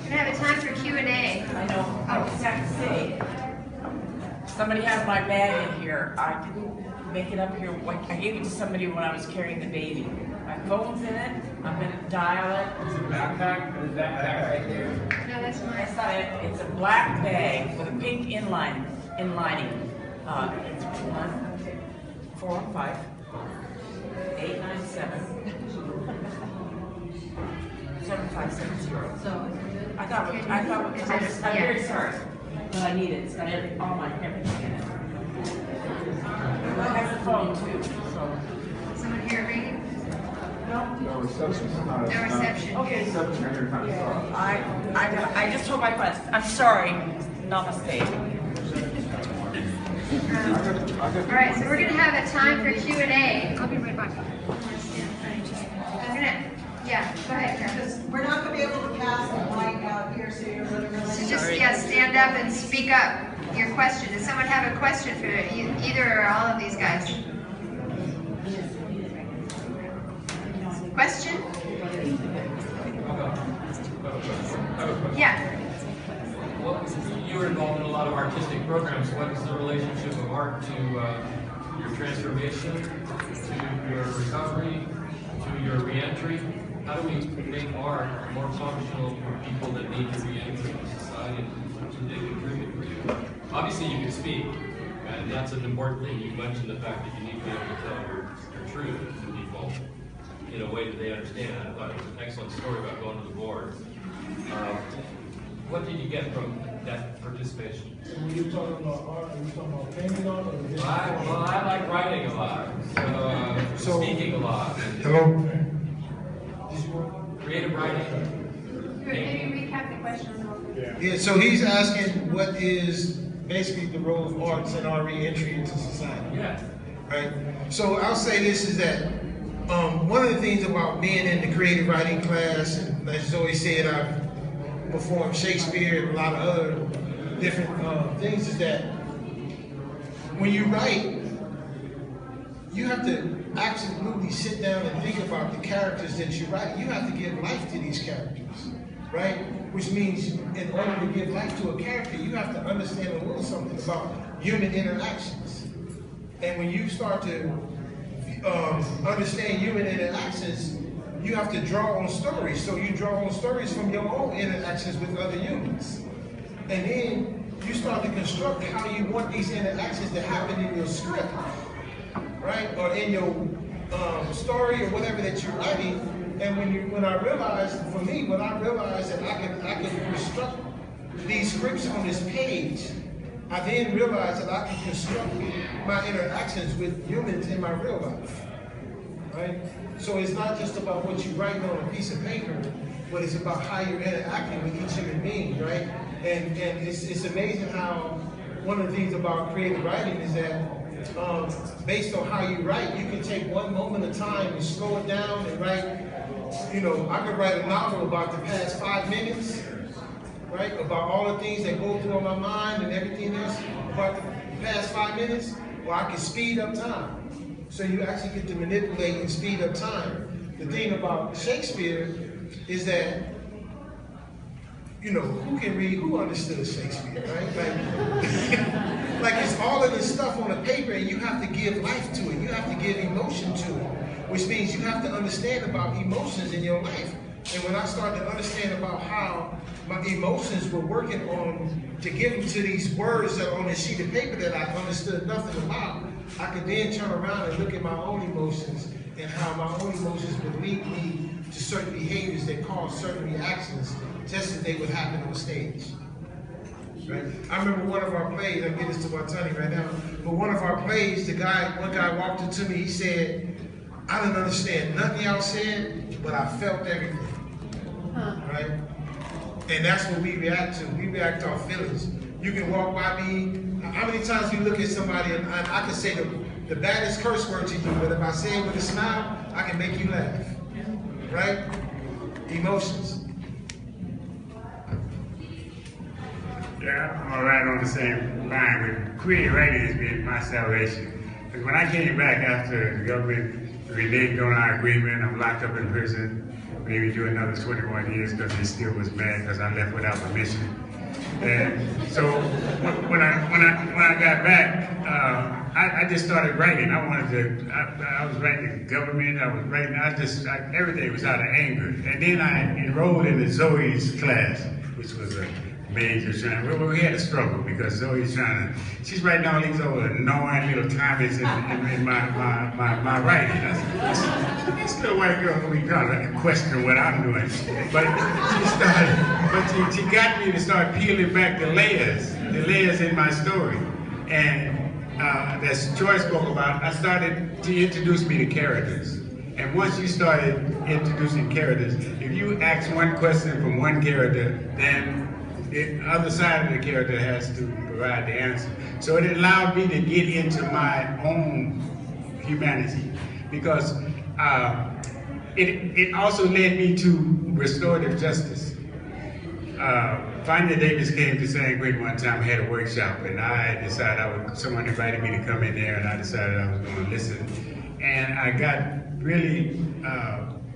we're going to have a time for Q&A. I know. I just have to say, somebody has my bag in here. I didn't make it up here. I gave it to somebody when I was carrying the baby. I got phones in it. I'm gonna dial it. Is it a backpack? Is that backpack right there? No, that's mine. That's not it. It's a black bag with a pink inlining. It's 1-415-897. 7570. So, I'm very sorry, but I need it. It's got everything in it. It has a phone too, so. someone here reading? No reception. No reception. Okay. Reception, I hear kind of sorry. I just told my friends, I'm sorry, namaste. All right, so we're going to have a time for Q&A. I'll be right back. Yeah, go ahead, Karen. Because we're not going to be able to pass the mic out here, so you're really, really. So just, stand up and speak up your question. Does someone have a question for either or all of these guys? Question? Yeah. Well, you were involved in a lot of artistic programs. What is the relationship of art to your transformation, to your recovery, to your reentry? How do we make art more functional for people that need to reenter the society and they contribute to? Obviously, you can speak, and that's an important thing. You mentioned the fact that you need to be able to tell your truth to people in a way that they understand. I thought it was an excellent story about going to the board. What did you get from that participation? When you're talking about art, are you talking about painting art or just... I like writing a lot, so speaking a lot. Hello? Creative writing. Maybe recap the question. Yeah, so he's asking what is basically the role of arts in our re-entry into society. Yeah. Right? So I'll say this is that one of the things about being in the creative writing class, and as Zoe said, I've performed Shakespeare and a lot of other different things, is that when you write, you have to absolutely sit down and think about the characters that you write. You have to give life to these characters, right? Which means in order to give life to a character, you have to understand a little something about human interactions. And when you start to understand human interactions, you have to draw on stories. So you draw on stories from your own interactions with other humans. And then you start to construct how you want these interactions to happen in your script, right? Or in your story or whatever that you're writing. And when I realized, for me, when I realized that I can construct these scripts on this page, I then realized that I can construct my interactions with humans in my real life, right? So it's not just about what you write on a piece of paper, but it's about how you're interacting with each human being, right? And it's amazing how one of the things about creative writing is that based on how you write, you can take one moment of time and slow it down and write, you know, I could write a novel about the past 5 minutes, right? About all the things that go through my mind and everything else about the past 5 minutes, or I can speed up time. So you actually get to manipulate and speed up time. The thing about Shakespeare is that, you know, who can read, who understood Shakespeare, right? Like it's all of this stuff on a paper and you have to give life to it. You have to give emotion to it, which means you have to understand about emotions in your life. And when I started to understand about how my emotions were working on to give them to these words that are on a sheet of paper that I understood nothing about, I could then turn around and look at my own emotions and how my own emotions would lead me to certain behaviors that cause certain reactions just as they would happen on stage. Right? I remember one of our plays, I'll get this to Watani right now, but one of our plays, one guy walked up to me, he said, I didn't understand nothing y'all said, but I felt everything. Right? And that's what we react to. We react to our feelings. You can walk by me. How many times you look at somebody and I can say the baddest curse word to you, but if I say it with a smile, I can make you laugh. Right? Emotions. Yeah, I'm right on the same line with creative writing has been my salvation. Because when I came back after the government reneged on our agreement, I'm locked up in prison, maybe do another 21 years because they still was mad because I left without permission. And so when I got back, I just started writing. I was writing the government. I was writing. Everything was out of anger. And then I enrolled in the Zoe's class, which was a major trying. Well, we had a struggle because Zoe's she's writing all these old annoying little comments in my writing. This little white girl gonna be kind of question what I'm doing. But she got me to start peeling back the layers in my story. And as Troy spoke about, I started to introduce me to characters. And once you started introducing characters, if you ask one question from one character, then the other side of the character has to provide the answer. So it allowed me to get into my own humanity, because it also led me to restorative justice. Finally, Davis came to San Quentin one time. I had a workshop, and I decided someone invited me to come in there, and I decided I was going to listen. And I got really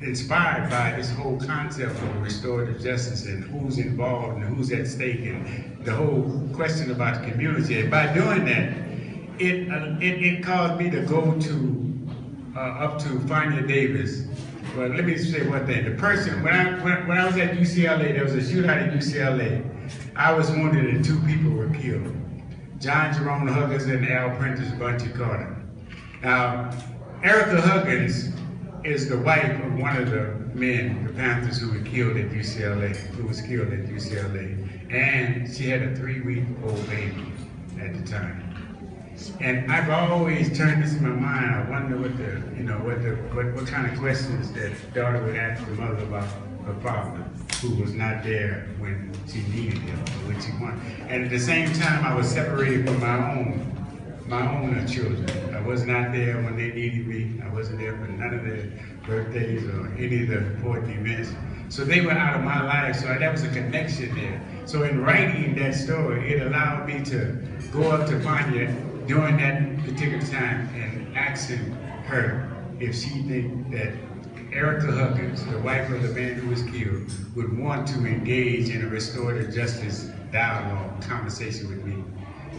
inspired by this whole concept of restorative justice and who's involved and who's at stake and the whole question about the community. And by doing that, it caused me to go to up to Fania Davis. Well, let me say one thing. The person, when I was at UCLA, there was a shootout at UCLA. I was wounded and 2 people were killed. John Jerome Huggins and Al Prentice Bunty Carter. Now, Erica Huggins is the wife of one of the men, the Panthers, who was killed at UCLA, And she had a 3-week-old baby at the time. And I've always turned this in my mind. I wonder what kind of questions that daughter would ask the mother about her father, who was not there when she needed him, or when she wanted. And at the same time, I was separated from my own children. I was not there when they needed me. I wasn't there for none of their birthdays or any of the important events. So they were out of my life, so that was a connection there. So in writing that story, it allowed me to go up to Fania during that particular time and asking her if she think that Erica Huggins, the wife of the man who was killed, would want to engage in a restorative justice dialogue, conversation with me.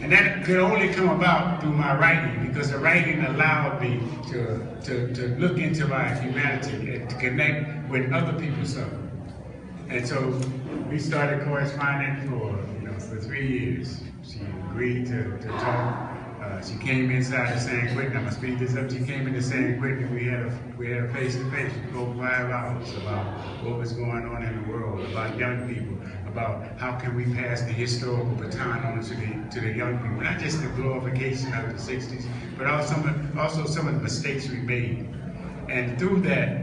And that could only come about through my writing, because the writing allowed me to look into my humanity and to connect with other people's suffering. And so we started corresponding for 3 years. She agreed to talk. She came inside of San Quentin. I'm gonna speed this up. She came into San Quentin. We had a face-to-face for 5 hours about what was going on in the world, about young people, about how can we pass the historical baton on to the young people, not just the glorification of the 60s, but also some of the mistakes we made. And through that,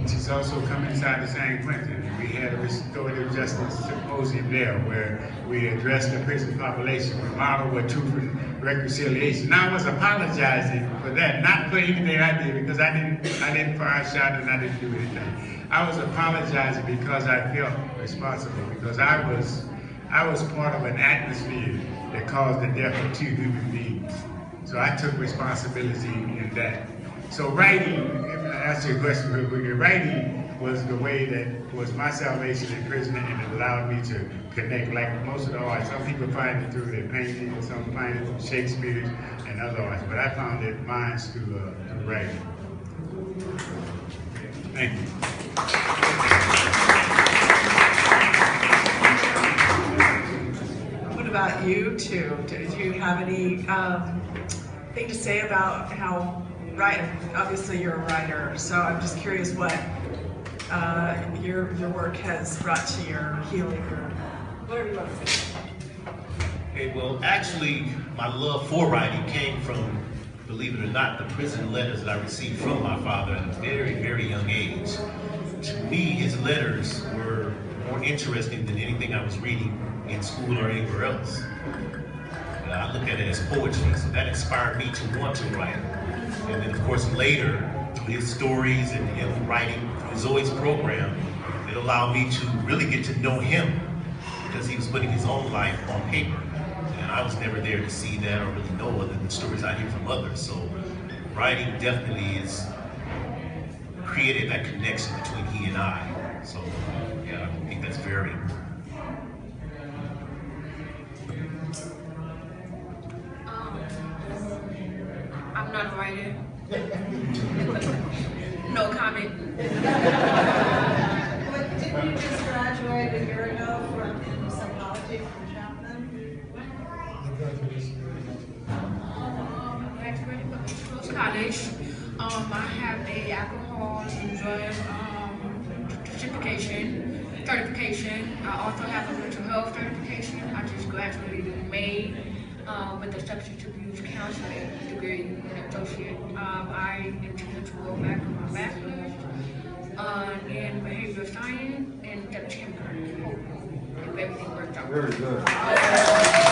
she's also come inside of San Quentin, and we had a restorative justice symposium there where we addressed the prison population. We modeled what truth and reconciliation. Now I was apologizing for that, not for anything I did, because I didn't fire a shot and I didn't do anything. I was apologizing because I felt responsible, because I was part of an atmosphere that caused the death of 2 human beings. So I took responsibility in that. So writing, if I ask you a question real quick, writing was the way that was my salvation in prison, and it allowed me to connect like most of the arts. Some people find it through their painting, some find it through Shakespeare and other arts, but I found it mine through writing. Thank you. What about you two? Did you have any thing to say about how obviously you're a writer, so I'm just curious what your work has brought to your healing, or whatever you want to say. Okay, well, actually, my love for writing came from, believe it or not, the prison letters that I received from my father at a very, very young age. To me, his letters were more interesting than anything I was reading in school or anywhere else. I look at it as poetry, so that inspired me to want to write. And then, of course, later, through his stories and him writing through Zoe's program, it allowed me to really get to know him, because he was putting his own life on paper. And I was never there to see that or really know other than the stories I hear from others. So writing definitely has created that connection between he and I. So yeah, I think that's very important. I'm not a writer. No comment. Didn't you just graduate a year ago from psychology from Chapman? Graduated from East College. I have a alcohol enjoyment certification. I also have a mental health certification. I just graduated in May with a substance abuse counseling degree and associate. I intend to go back for my bachelor's in behavioral science in September. If everything works out. Very good.